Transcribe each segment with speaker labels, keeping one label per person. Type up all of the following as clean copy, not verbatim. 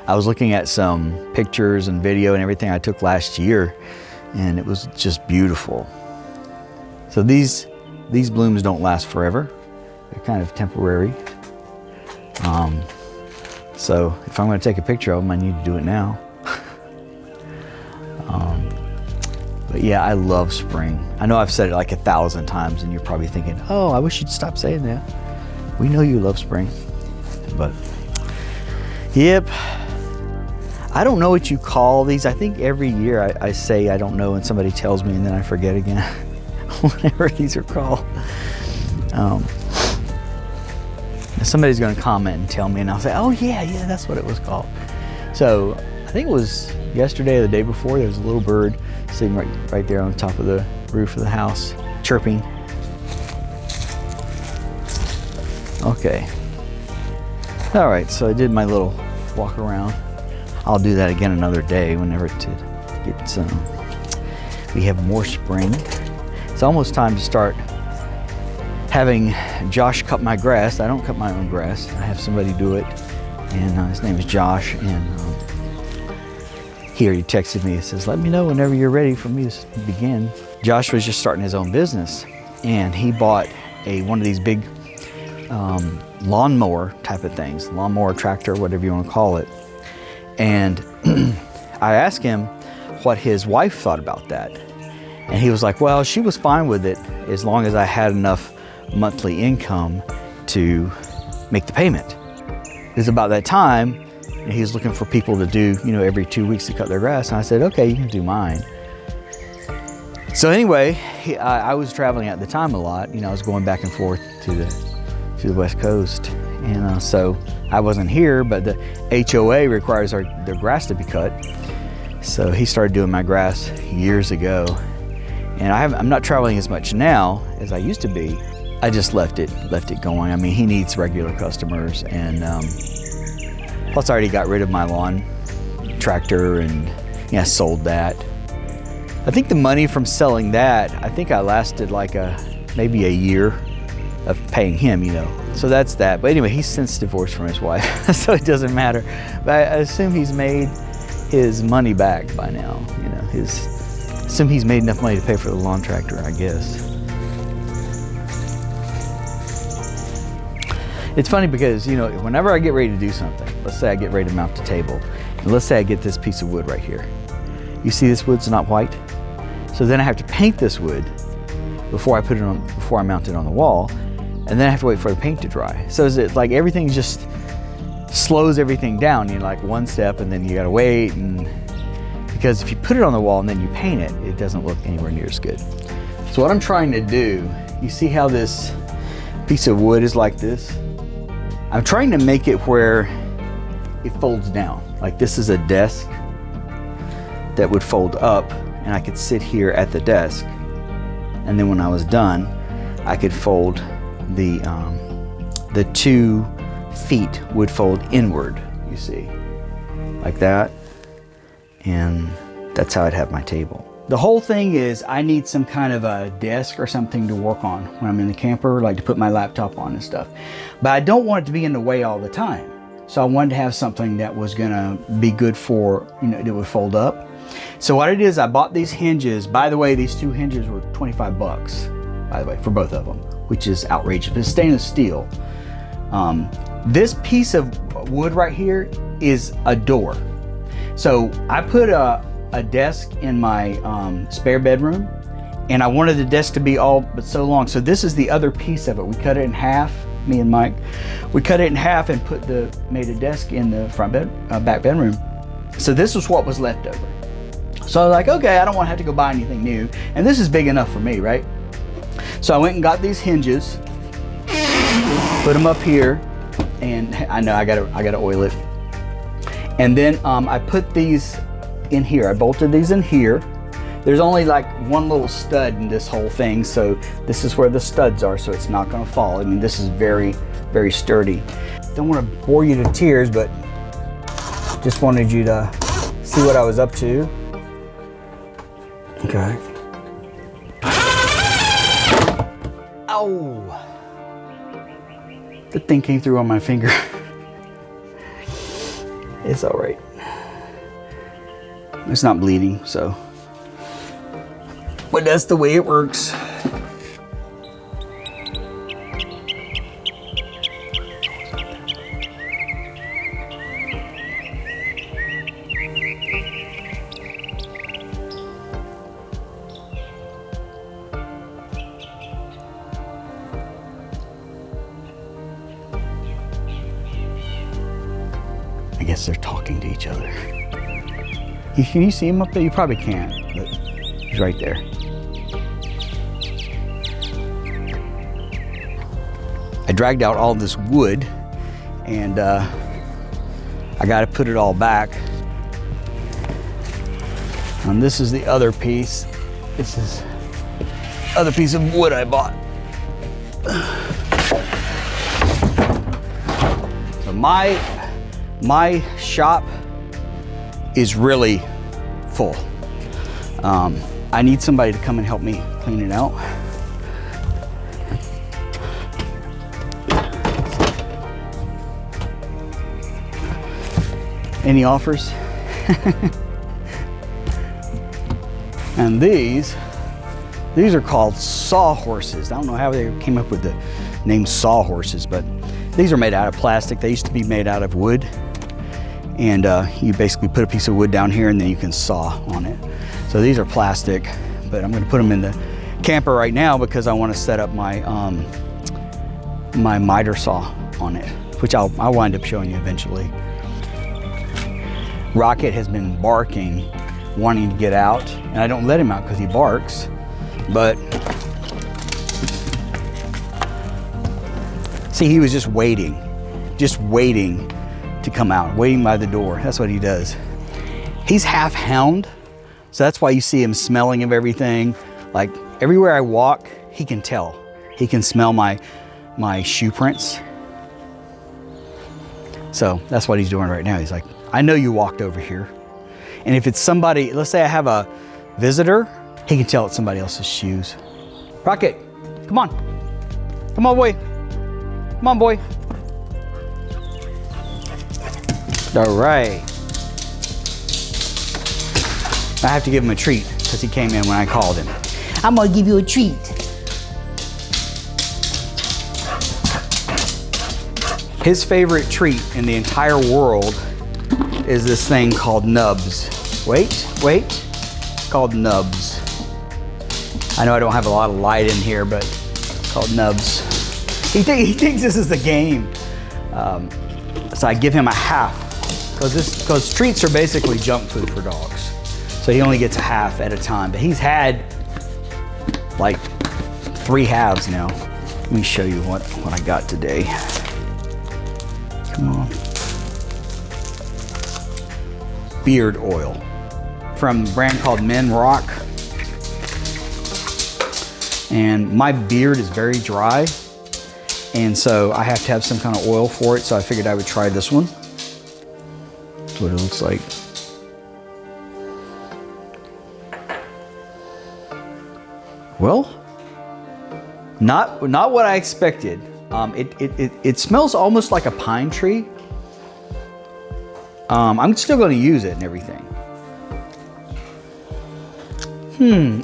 Speaker 1: I was looking at some pictures and video and everything I took last year, and it was just beautiful. So these blooms don't last forever. They're kind of temporary. So if I'm going to take a picture of them, I need to do it now. But yeah, I love spring. I know I've said it like 1,000 times, and you're probably thinking, oh, I wish you'd stop saying that. We know you love spring. But yep, I don't know what you call these. I think every year I say I don't know, and somebody tells me, and then I forget again whatever these are called. Somebody's going to comment and tell me, and I'll say, oh yeah, that's what it was called. So I think it was yesterday or the day before, there was a little bird sitting right there on the top of the roof of the house, chirping. Okay. All right, so I did my little walk around. I'll do that again another day whenever to get some. We have more spring. It's almost time to start having Josh cut my grass. I don't cut my own grass. I have somebody do it, and his name is Josh, and here he texted me. He says, let me know whenever you're ready for me to begin. Josh was just starting his own business, and he bought one of these big lawnmower type of things, lawnmower, tractor, whatever you want to call it. And I asked him what his wife thought about that. And he was like, well, she was fine with it as long as I had enough monthly income to make the payment. It was about that time, and he was looking for people to do, every 2 weeks to cut their grass. And I said, okay, you can do mine. So anyway, I was traveling at the time a lot. I was going back and forth to the West Coast. And so I wasn't here, but the HOA requires their grass to be cut. So he started doing my grass years ago. And I'm not traveling as much now as I used to be. I just left it going. I mean, he needs regular customers, and plus I already got rid of my lawn tractor, and I sold that. I think the money from selling that, I think I lasted like maybe a year of paying him, So that's that. But anyway, he's since divorced from his wife, so it doesn't matter. But I assume he's made his money back by now. Assume he's made enough money to pay for the lawn tractor, I guess. It's funny because, whenever I get ready to do something, let's say I get ready to mount the table, and let's say I get this piece of wood right here. You see this wood's not white? So then I have to paint this wood before I mount it on the wall, and then I have to wait for the paint to dry. So is it like everything just slows everything down? Like one step, and then you gotta wait, and because if you put it on the wall and then you paint it, it doesn't look anywhere near as good. So what I'm trying to do, you see how this piece of wood is like this? I'm trying to make it where it folds down. Like this is a desk that would fold up, and I could sit here at the desk. And then when I was done, I could fold the 2 feet would fold inward, you see, like that. And that's how I'd have my table. The whole thing is I need some kind of a desk or something to work on when I'm in the camper, like to put my laptop on and stuff. But I don't want it to be in the way all the time. So I wanted to have something that was gonna be good for, that would fold up. So what I did is I bought these hinges. By the way, these 2 hinges were 25 bucks, by the way, for both of them, which is outrageous. It's stainless steel. This piece of wood right here is a door. So I put a desk in my spare bedroom, and I wanted the desk to be all but so long. So this is the other piece of it. We cut it in half, me and Mike. We cut it in half and made a desk in the back bedroom. So this was what was left over. So I was like, okay, I don't want to have to go buy anything new, and this is big enough for me, right? So I went and got these hinges, put them up here, and I know I gotta oil it. And then I put these in here. I bolted these in here. There's only like one little stud in this whole thing, so this is where the studs are, so it's not gonna fall. I mean, this is very, very sturdy. Don't want to bore you to tears, but just wanted you to see what I was up to. Okay. Ow! The thing came through on my finger. It's all right. It's not bleeding, so. But that's the way it works. I guess they're talking to each other. Can you see him up there? You probably can't, but he's right there. I dragged out all this wood and I got to put it all back. And this is the other piece. This is the other piece of wood I bought. So my shop is really full. I need somebody to come and help me clean it out. Any offers? And these are called sawhorses. I don't know how they came up with the name sawhorses, but these are made out of plastic. They used to be made out of wood. And you basically put a piece of wood down here and then you can saw on it. So these are plastic, but I'm gonna put them in the camper right now because I wanna set up my my miter saw on it, which I'll wind up showing you eventually. Rocket has been barking, wanting to get out, and I don't let him out because he barks, but see, he was just waiting to come out, waiting by the door. That's what he does. He's half hound, so that's why you see him smelling of everything. Like everywhere I walk, he can tell. He can smell my shoe prints. So that's what he's doing right now. He's like, I know you walked over here. And if it's somebody, let's say I have a visitor, he can tell it's somebody else's shoes. Rocket, come on. Come on, boy. Come on, boy. All right. I have to give him a treat because he came in when I called him. I'm gonna give you a treat. His favorite treat in the entire world is this thing called Nubs. Wait. It's called Nubs. I know I don't have a lot of light in here, but it's called Nubs. He thinks this is a game. So I give him a half because treats are basically junk food for dogs. So he only gets a half at a time, but he's had like 3 halves now. Let me show you what I got today. Come on. Beard oil from a brand called Men Rock. And my beard is very dry, and so I have to have some kind of oil for it, so I figured I would try this one. That's what it looks like. Well, not what I expected. It smells almost like a pine tree. I'm still going to use it and everything.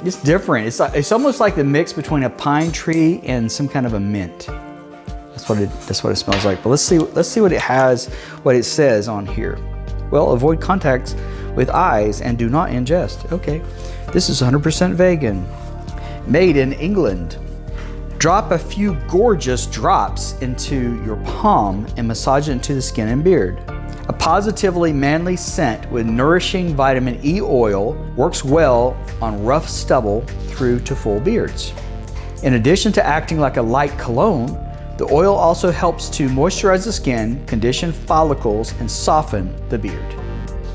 Speaker 1: It's different. It's almost like the mix between a pine tree and some kind of a mint. That's what it smells like. But let's see what it has, what it says on here. Well, avoid contacts with eyes and do not ingest. Okay, this is 100% vegan. Made in England. Drop a few gorgeous drops into your palm and massage it into the skin and beard. A positively manly scent with nourishing vitamin E oil works well on rough stubble through to full beards. In addition to acting like a light cologne, the oil also helps to moisturize the skin, condition follicles, and soften the beard.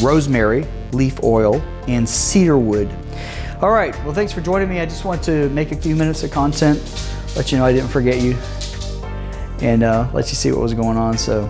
Speaker 1: Rosemary, leaf oil, and cedarwood. All right, well, thanks for joining me. I just want to make a few minutes of content, let you know I didn't forget you, and let you see what was going on. So